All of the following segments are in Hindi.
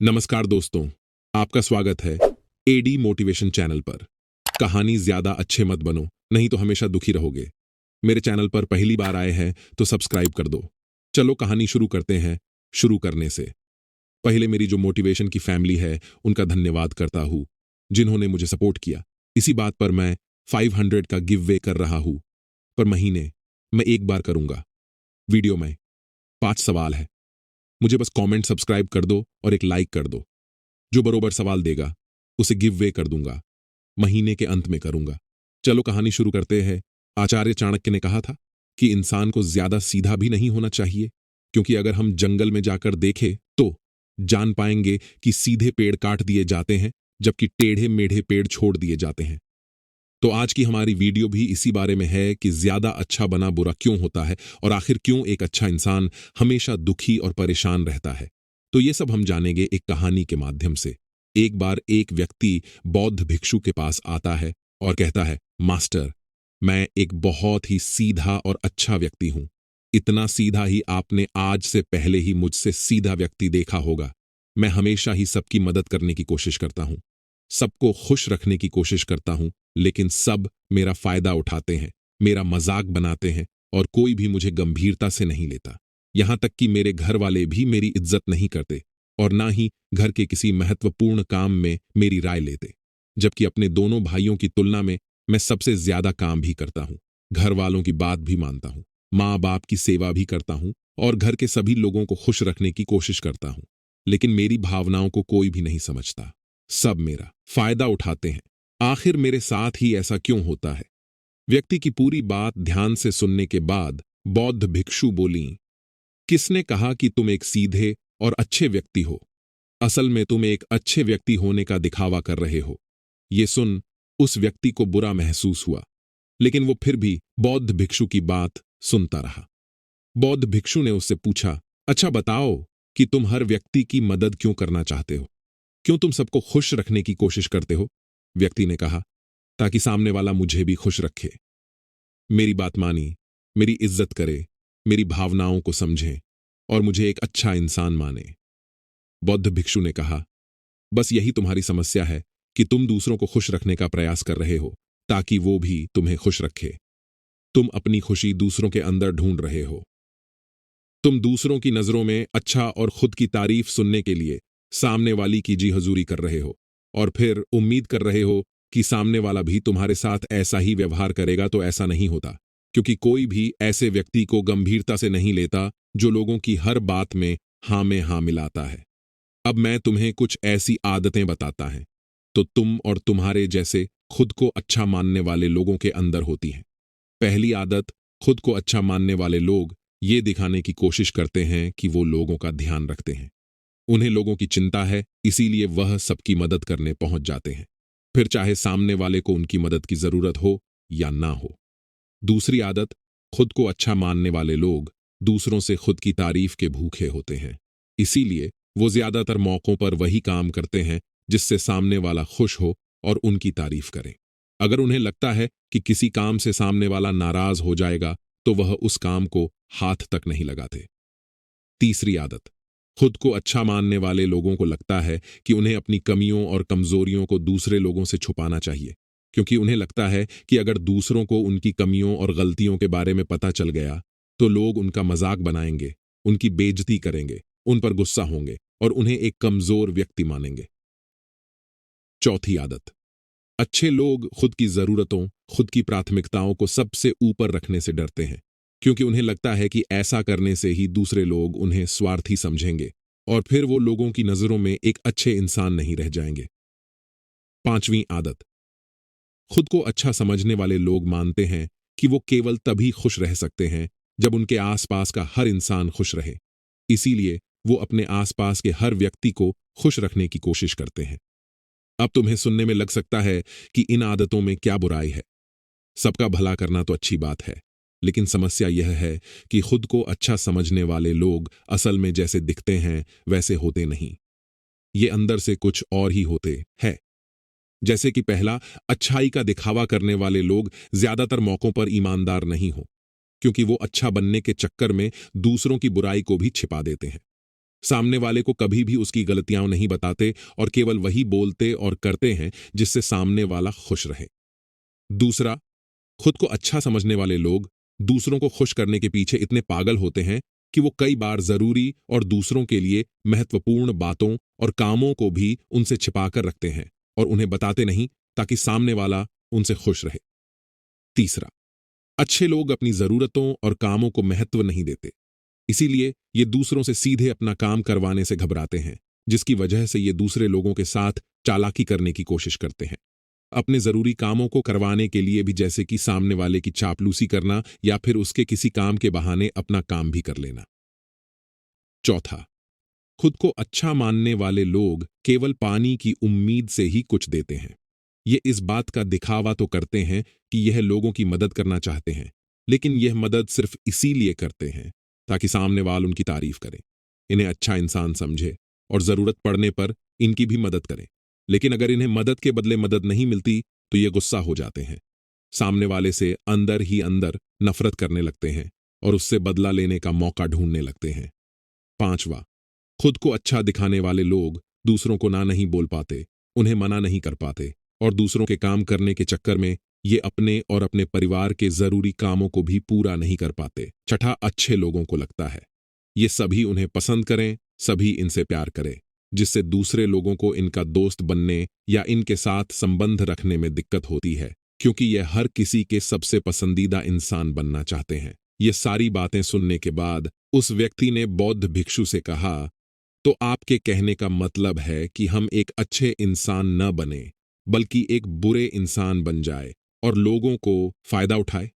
नमस्कार दोस्तों, आपका स्वागत है एडी मोटिवेशन चैनल पर। कहानी ज्यादा अच्छे मत बनो, नहीं तो हमेशा दुखी रहोगे। मेरे चैनल पर पहली बार आए हैं तो सब्सक्राइब कर दो। चलो कहानी शुरू करते हैं। शुरू करने से पहले मेरी जो मोटिवेशन की फैमिली है उनका धन्यवाद करता हूँ, जिन्होंने मुझे सपोर्ट किया। इसी बात पर मैं 500 का गिव वे कर रहा हूँ, पर महीने मैं एक बार करूंगा। वीडियो में 5 सवाल है, मुझे बस कमेंट सब्सक्राइब कर दो और एक लाइक कर दो। जो बरोबर सवाल देगा उसे गिव वे कर दूंगा, महीने के अंत में करूंगा। चलो कहानी शुरू करते हैं। आचार्य चाणक्य ने कहा था कि इंसान को ज्यादा सीधा भी नहीं होना चाहिए, क्योंकि अगर हम जंगल में जाकर देखें तो जान पाएंगे कि सीधे पेड़ काट दिए जाते हैं जबकि टेढ़े मेढ़े पेड़ छोड़ दिए जाते हैं। तो आज की हमारी वीडियो भी इसी बारे में है कि ज्यादा अच्छा बना बुरा क्यों होता है और आखिर क्यों एक अच्छा इंसान हमेशा दुखी और परेशान रहता है। तो ये सब हम जानेंगे एक कहानी के माध्यम से। एक बार एक व्यक्ति बौद्ध भिक्षु के पास आता है और कहता है, मास्टर, मैं एक बहुत ही सीधा और अच्छा व्यक्ति हूं। इतना सीधा ही आपने आज से पहले ही मुझसे सीधा व्यक्ति देखा होगा। मैं हमेशा ही सबकी मदद करने की कोशिश करता हूं, सबको खुश रखने की कोशिश करता हूं, लेकिन सब मेरा फायदा उठाते हैं, मेरा मजाक बनाते हैं और कोई भी मुझे गंभीरता से नहीं लेता। यहां तक कि मेरे घर वाले भी मेरी इज्जत नहीं करते और ना ही घर के किसी महत्वपूर्ण काम में मेरी राय लेते। जबकि अपने दोनों भाइयों की तुलना में मैं सबसे ज्यादा काम भी करता हूं, घर वालों की बात भी मानता हूं, माँ बाप की सेवा भी करता हूं और घर के सभी लोगों को खुश रखने की कोशिश करता हूं। लेकिन मेरी भावनाओं को कोई भी नहीं समझता, सब मेरा फायदा उठाते हैं। आखिर मेरे साथ ही ऐसा क्यों होता है? व्यक्ति की पूरी बात ध्यान से सुनने के बाद बौद्ध भिक्षु बोली, किसने कहा कि तुम एक सीधे और अच्छे व्यक्ति हो? असल में तुम एक अच्छे व्यक्ति होने का दिखावा कर रहे हो। ये सुन उस व्यक्ति को बुरा महसूस हुआ, लेकिन वो फिर भी बौद्ध भिक्षु की बात सुनता रहा। बौद्ध भिक्षु ने उससे पूछा, अच्छा बताओ कि तुम हर व्यक्ति की मदद क्यों करना चाहते हो? क्यों तुम सबको खुश रखने की कोशिश करते हो? व्यक्ति ने कहा, ताकि सामने वाला मुझे भी खुश रखे, मेरी बात मानी, मेरी इज्जत करे, मेरी भावनाओं को समझे और मुझे एक अच्छा इंसान माने। बौद्ध भिक्षु ने कहा, बस यही तुम्हारी समस्या है कि तुम दूसरों को खुश रखने का प्रयास कर रहे हो ताकि वो भी तुम्हें खुश रखे। तुम अपनी खुशी दूसरों के अंदर ढूंढ रहे हो। तुम दूसरों की नजरों में अच्छा और खुद की तारीफ सुनने के लिए सामने वाली की जी हजूरी कर रहे हो और फिर उम्मीद कर रहे हो कि सामने वाला भी तुम्हारे साथ ऐसा ही व्यवहार करेगा। तो ऐसा नहीं होता, क्योंकि कोई भी ऐसे व्यक्ति को गंभीरता से नहीं लेता जो लोगों की हर बात में हाँ में हाँ मिलाता है। अब मैं तुम्हें कुछ ऐसी आदतें बताता है तो तुम और तुम्हारे जैसे खुद को अच्छा मानने वाले लोगों के अंदर होती हैं। पहली आदत, खुद को अच्छा मानने वाले लोग ये दिखाने की कोशिश करते हैं कि वो लोगों का ध्यान रखते हैं। उन्हें लोगों की चिंता है, इसीलिए वह सबकी मदद करने पहुंच जाते हैं, फिर चाहे सामने वाले को उनकी मदद की जरूरत हो या ना हो। दूसरी आदत, खुद को अच्छा मानने वाले लोग दूसरों से खुद की तारीफ के भूखे होते हैं, इसीलिए वो ज्यादातर मौकों पर वही काम करते हैं जिससे सामने वाला खुश हो और उनकी तारीफ करे। अगर उन्हें लगता है कि किसी काम से सामने वाला नाराज हो जाएगा तो वह उस काम को हाथ तक नहीं लगाते। तीसरी आदत, खुद को अच्छा मानने वाले लोगों को लगता है कि उन्हें अपनी कमियों और कमजोरियों को दूसरे लोगों से छुपाना चाहिए, क्योंकि उन्हें लगता है कि अगर दूसरों को उनकी कमियों और गलतियों के बारे में पता चल गया तो लोग उनका मजाक बनाएंगे, उनकी बेइज्जती करेंगे, उन पर गुस्सा होंगे और उन्हें एक कमजोर व्यक्ति मानेंगे। चौथी आदत, अच्छे लोग खुद की जरूरतों, खुद की प्राथमिकताओं को सबसे ऊपर रखने से डरते हैं, क्योंकि उन्हें लगता है कि ऐसा करने से ही दूसरे लोग उन्हें स्वार्थी समझेंगे और फिर वो लोगों की नजरों में एक अच्छे इंसान नहीं रह जाएंगे। पांचवीं आदत, खुद को अच्छा समझने वाले लोग मानते हैं कि वो केवल तभी खुश रह सकते हैं जब उनके आसपास का हर इंसान खुश रहे, इसीलिए वो अपने आसपास के हर व्यक्ति को खुश रखने की कोशिश करते हैं। अब तुम्हें सुनने में लग सकता है कि इन आदतों में क्या बुराई है। सबका भला करना तो अच्छी बात है, लेकिन समस्या यह है कि खुद को अच्छा समझने वाले लोग असल में जैसे दिखते हैं वैसे होते नहीं। ये अंदर से कुछ और ही होते हैं। जैसे कि पहला, अच्छाई का दिखावा करने वाले लोग ज्यादातर मौकों पर ईमानदार नहीं हो, क्योंकि वो अच्छा बनने के चक्कर में दूसरों की बुराई को भी छिपा देते हैं। सामने वाले को कभी भी उसकी गलतियां नहीं बताते और केवल वही बोलते और करते हैं जिससे सामने वाला खुश रहे। दूसरा, खुद को अच्छा समझने वाले लोग दूसरों को खुश करने के पीछे इतने पागल होते हैं कि वो कई बार जरूरी और दूसरों के लिए महत्वपूर्ण बातों और कामों को भी उनसे छिपाकर रखते हैं और उन्हें बताते नहीं, ताकि सामने वाला उनसे खुश रहे। तीसरा, अच्छे लोग अपनी जरूरतों और कामों को महत्व नहीं देते, इसीलिए ये दूसरों से सीधे अपना काम करवाने से घबराते हैं, जिसकी वजह से ये दूसरे लोगों के साथ चालाकी करने की कोशिश करते हैं, अपने जरूरी कामों को करवाने के लिए भी, जैसे कि सामने वाले की चापलूसी करना या फिर उसके किसी काम के बहाने अपना काम भी कर लेना। चौथा, खुद को अच्छा मानने वाले लोग केवल पानी की उम्मीद से ही कुछ देते हैं। ये इस बात का दिखावा तो करते हैं कि यह लोगों की मदद करना चाहते हैं, लेकिन यह मदद सिर्फ इसीलिए करते हैं ताकि सामने वाले उनकी तारीफ करें, इन्हें अच्छा इंसान समझे और जरूरत पड़ने पर इनकी भी मदद करें। लेकिन अगर इन्हें मदद के बदले मदद नहीं मिलती तो ये गुस्सा हो जाते हैं, सामने वाले से अंदर ही अंदर नफरत करने लगते हैं और उससे बदला लेने का मौका ढूंढने लगते हैं। पांचवा, खुद को अच्छा दिखाने वाले लोग दूसरों को ना नहीं बोल पाते, उन्हें मना नहीं कर पाते और दूसरों के काम करने के चक्कर में ये अपने और अपने परिवार के जरूरी कामों को भी पूरा नहीं कर पाते। छठा, अच्छे लोगों को लगता है ये सभी उन्हें पसंद करें, सभी इनसे प्यार करें, जिससे दूसरे लोगों को इनका दोस्त बनने या इनके साथ संबंध रखने में दिक्कत होती है, क्योंकि यह हर किसी के सबसे पसंदीदा इंसान बनना चाहते हैं। ये सारी बातें सुनने के बाद उस व्यक्ति ने बौद्ध भिक्षु से कहा, तो आपके कहने का मतलब है कि हम एक अच्छे इंसान न बने बल्कि एक बुरे इंसान बन जाए और लोगों को फायदा उठाए?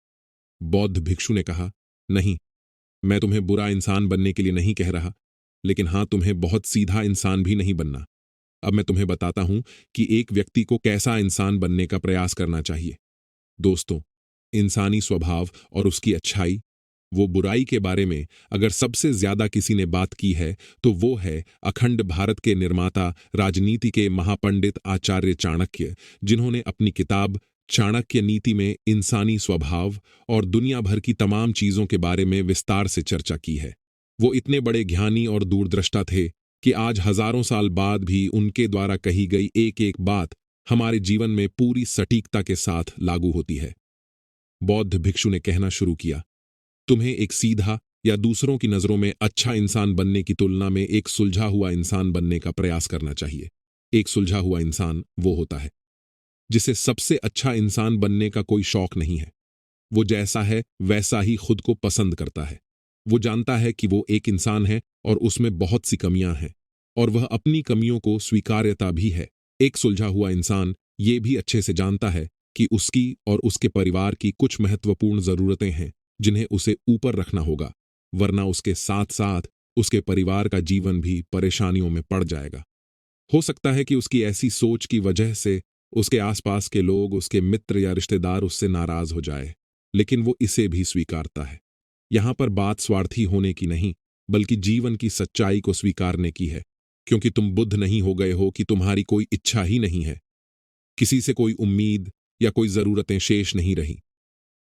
बौद्ध भिक्षु ने कहा, नहीं, मैं तुम्हें बुरा इंसान बनने के लिए नहीं कह रहा, लेकिन हां, तुम्हें बहुत सीधा इंसान भी नहीं बनना। अब मैं तुम्हें बताता हूं कि एक व्यक्ति को कैसा इंसान बनने का प्रयास करना चाहिए। दोस्तों, इंसानी स्वभाव और उसकी अच्छाई, वो बुराई के बारे में अगर सबसे ज्यादा किसी ने बात की है तो वो है अखंड भारत के निर्माता, राजनीति के महापंडित आचार्य चाणक्य, जिन्होंने अपनी किताब चाणक्य नीति में इंसानी स्वभाव और दुनिया भर की तमाम चीजों के बारे में विस्तार से चर्चा की है। वो इतने बड़े ज्ञानी और दूरदृष्टा थे कि आज हजारों साल बाद भी उनके द्वारा कही गई एक एक बात हमारे जीवन में पूरी सटीकता के साथ लागू होती है। बौद्ध भिक्षु ने कहना शुरू किया, तुम्हें एक सीधा या दूसरों की नजरों में अच्छा इंसान बनने की तुलना में एक सुलझा हुआ इंसान बनने का प्रयास करना चाहिए। एक सुलझा हुआ इंसान वो होता है जिसे सबसे अच्छा इंसान बनने का कोई शौक नहीं है। वो जैसा है वैसा ही खुद को पसंद करता है। वो जानता है कि वो एक इंसान है और उसमें बहुत सी कमियां हैं और वह अपनी कमियों को स्वीकार्यता भी है। एक सुलझा हुआ इंसान ये भी अच्छे से जानता है कि उसकी और उसके परिवार की कुछ महत्वपूर्ण जरूरतें हैं जिन्हें उसे ऊपर रखना होगा, वरना उसके साथ साथ उसके परिवार का जीवन भी परेशानियों में पड़ जाएगा। हो सकता है कि उसकी ऐसी सोच की वजह से उसके आसपास के लोग, उसके मित्र या रिश्तेदार उससे नाराज हो जाए, लेकिन वो इसे भी स्वीकारता है। यहां पर बात स्वार्थी होने की नहीं, बल्कि जीवन की सच्चाई को स्वीकारने की है, क्योंकि तुम बुद्ध नहीं हो गए हो कि तुम्हारी कोई इच्छा ही नहीं है, किसी से कोई उम्मीद या कोई जरूरतें शेष नहीं रही।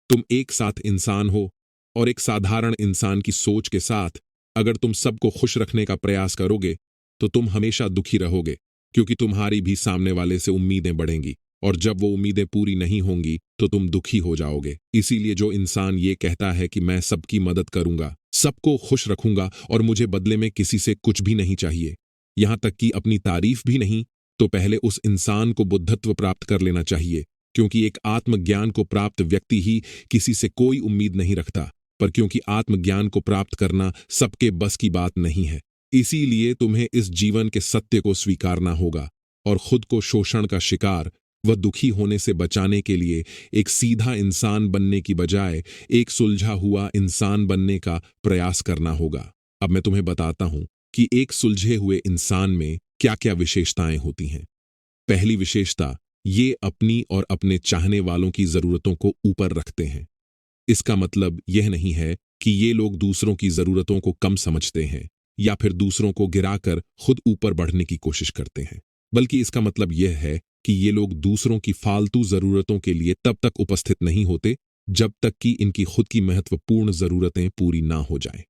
तुम एक साथ इंसान हो और एक साधारण इंसान की सोच के साथ अगर तुम सबको खुश रखने का प्रयास करोगे तो तुम हमेशा दुखी रहोगे, क्योंकि तुम्हारी भी सामने वाले से उम्मीदें बढ़ेंगी और जब वो उम्मीदें पूरी नहीं होंगी तो तुम दुखी हो जाओगे। इसीलिए जो इंसान ये कहता है कि मैं सबकी मदद करूंगा, सबको खुश रखूंगा और मुझे बदले में किसी से कुछ भी नहीं चाहिए, यहां तक कि अपनी तारीफ भी नहीं, तो पहले उस इंसान को बुद्धत्व प्राप्त कर लेना चाहिए, क्योंकि एक आत्मज्ञान को प्राप्त व्यक्ति ही किसी से कोई उम्मीद नहीं रखता। पर क्योंकि आत्मज्ञान को प्राप्त करना सबके बस की बात नहीं है, इसीलिए तुम्हें इस जीवन के सत्य को स्वीकारना होगा और खुद को शोषण का शिकार व दुखी होने से बचाने के लिए एक सीधा इंसान बनने की बजाय एक सुलझा हुआ इंसान बनने का प्रयास करना होगा। अब मैं तुम्हें बताता हूं कि एक सुलझे हुए इंसान में क्या क्या विशेषताएं होती हैं। पहली विशेषता, ये अपनी और अपने चाहने वालों की जरूरतों को ऊपर रखते हैं। इसका मतलब यह नहीं है कि ये लोग दूसरों की जरूरतों को कम समझते हैं या फिर दूसरों को गिराकर खुद ऊपर बढ़ने की कोशिश करते हैं, बल्कि इसका मतलब यह है कि ये लोग दूसरों की फालतू जरूरतों के लिए तब तक उपस्थित नहीं होते जब तक कि इनकी खुद की महत्वपूर्ण जरूरतें पूरी ना हो जाएं।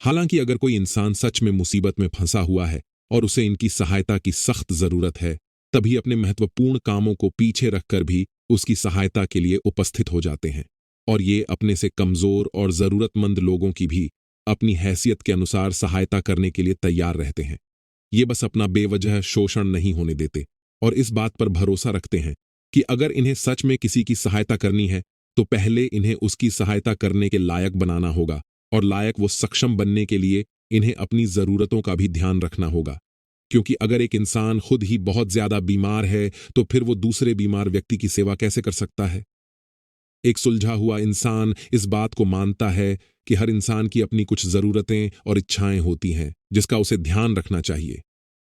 हालांकि अगर कोई इंसान सच में मुसीबत में फंसा हुआ है और उसे इनकी सहायता की सख्त जरूरत है, तभी अपने महत्वपूर्ण कामों को पीछे रखकर भी उसकी सहायता के लिए उपस्थित हो जाते हैं, और ये अपने से कमजोर और जरूरतमंद लोगों की भी अपनी हैसियत के अनुसार सहायता करने के लिए तैयार रहते हैं। ये बस अपना बेवजह शोषण नहीं होने देते और इस बात पर भरोसा रखते हैं कि अगर इन्हें सच में किसी की सहायता करनी है तो पहले इन्हें उसकी सहायता करने के लायक बनाना होगा, और लायक वो सक्षम बनने के लिए इन्हें अपनी जरूरतों का भी ध्यान रखना होगा। क्योंकि अगर एक इंसान खुद ही बहुत ज्यादा बीमार है तो फिर वो दूसरे बीमार व्यक्ति की सेवा कैसे कर सकता है? एक सुलझा हुआ इंसान इस बात को मानता है कि हर इंसान की अपनी कुछ जरूरतें और इच्छाएं होती हैं जिसका उसे ध्यान रखना चाहिए।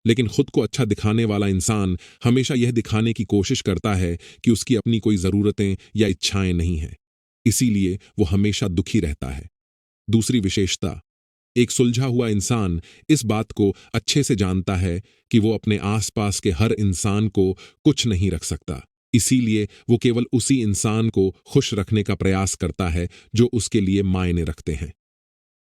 लेकिन खुद को अच्छा दिखाने वाला इंसान हमेशा यह दिखाने की कोशिश करता है कि उसकी अपनी कोई जरूरतें या इच्छाएं नहीं हैं, इसीलिए वो हमेशा दुखी रहता है। दूसरी विशेषता, एक सुलझा हुआ इंसान इस बात को अच्छे से जानता है कि वो अपने आसपास के हर इंसान को कुछ नहीं रख सकता, इसीलिए वो केवल उसी इंसान को खुश रखने का प्रयास करता है जो उसके लिए मायने रखते हैं,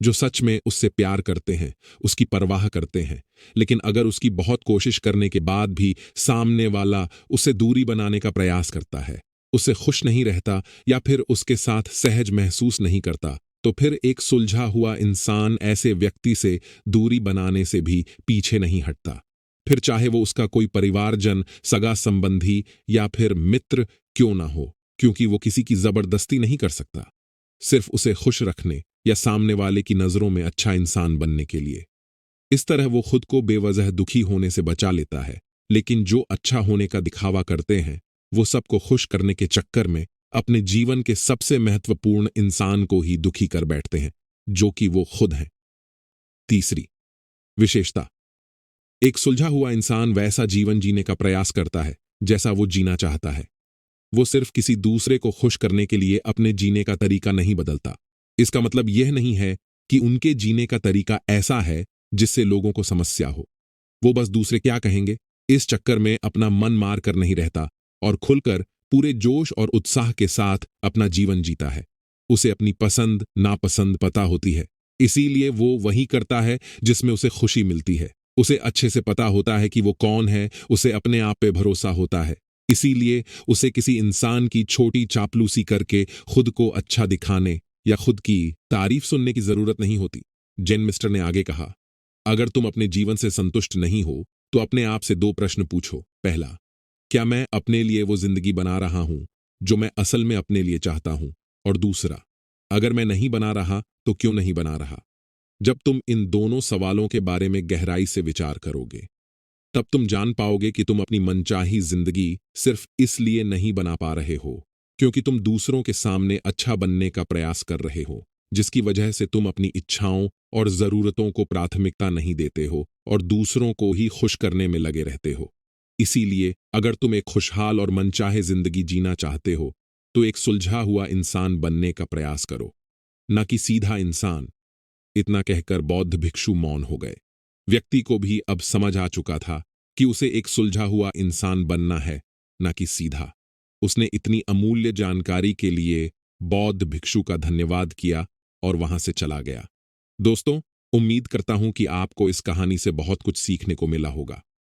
जो सच में उससे प्यार करते हैं, उसकी परवाह करते हैं। लेकिन अगर उसकी बहुत कोशिश करने के बाद भी सामने वाला उससे दूरी बनाने का प्रयास करता है, उससे खुश नहीं रहता या फिर उसके साथ सहज महसूस नहीं करता, तो फिर एक सुलझा हुआ इंसान ऐसे व्यक्ति से दूरी बनाने से भी पीछे नहीं हटता। फिर चाहे वो उसका कोई परिवारजन, सगा संबंधी या फिर मित्र क्यों ना हो, क्योंकि वो किसी की जबरदस्ती नहीं कर सकता, सिर्फ उसे खुश रखने या सामने वाले की नजरों में अच्छा इंसान बनने के लिए। इस तरह वो खुद को बेवजह दुखी होने से बचा लेता है। लेकिन जो अच्छा होने का दिखावा करते हैं, वो सबको खुश करने के चक्कर में अपने जीवन के सबसे महत्वपूर्ण इंसान को ही दुखी कर बैठते हैं, जो कि वो खुद हैं। तीसरी विशेषता, एक सुलझा हुआ इंसान वैसा जीवन जीने का प्रयास करता है जैसा वो जीना चाहता है। वो सिर्फ किसी दूसरे को खुश करने के लिए अपने जीने का तरीका नहीं बदलता। इसका मतलब यह नहीं है कि उनके जीने का तरीका ऐसा है जिससे लोगों को समस्या हो। वो बस दूसरे क्या कहेंगे इस चक्कर में अपना मन मार कर नहीं रहता और खुलकर पूरे जोश और उत्साह के साथ अपना जीवन जीता है। उसे अपनी पसंद नापसंद पता होती है, इसीलिए वो वही करता है जिसमें उसे खुशी मिलती है। उसे अच्छे से पता होता है कि वो कौन है, उसे अपने आप पे भरोसा होता है, इसीलिए उसे किसी इंसान की छोटी चापलूसी करके खुद को अच्छा दिखाने या खुद की तारीफ सुनने की जरूरत नहीं होती। जेन मिस्टर ने आगे कहा, अगर तुम अपने जीवन से संतुष्ट नहीं हो तो अपने आप से दो प्रश्न पूछो। पहला, क्या मैं अपने लिए वो जिंदगी बना रहा हूं जो मैं असल में अपने लिए चाहता हूं? और दूसरा, अगर मैं नहीं बना रहा तो क्यों नहीं बना रहा? जब तुम इन दोनों सवालों के बारे में गहराई से विचार करोगे, तब तुम जान पाओगे कि तुम अपनी मनचाही जिंदगी सिर्फ इसलिए नहीं बना पा रहे हो क्योंकि तुम दूसरों के सामने अच्छा बनने का प्रयास कर रहे हो, जिसकी वजह से तुम अपनी इच्छाओं और जरूरतों को प्राथमिकता नहीं देते हो और दूसरों को ही खुश करने में लगे रहते हो। इसीलिए अगर तुम एक खुशहाल और मनचाहे जिंदगी जीना चाहते हो तो एक सुलझा हुआ इंसान बनने का प्रयास करो, न कि सीधा इंसान। इतना कहकर बौद्ध भिक्षु मौन हो गए। व्यक्ति को भी अब समझ आ चुका था कि उसे एक सुलझा हुआ इंसान बनना है, न कि सीधा। उसने इतनी अमूल्य जानकारी के लिए बौद्ध भिक्षु का धन्यवाद किया और वहां से चला गया। दोस्तों, उम्मीद करता हूं कि आपको इस कहानी से बहुत कुछ सीखने को मिला होगा।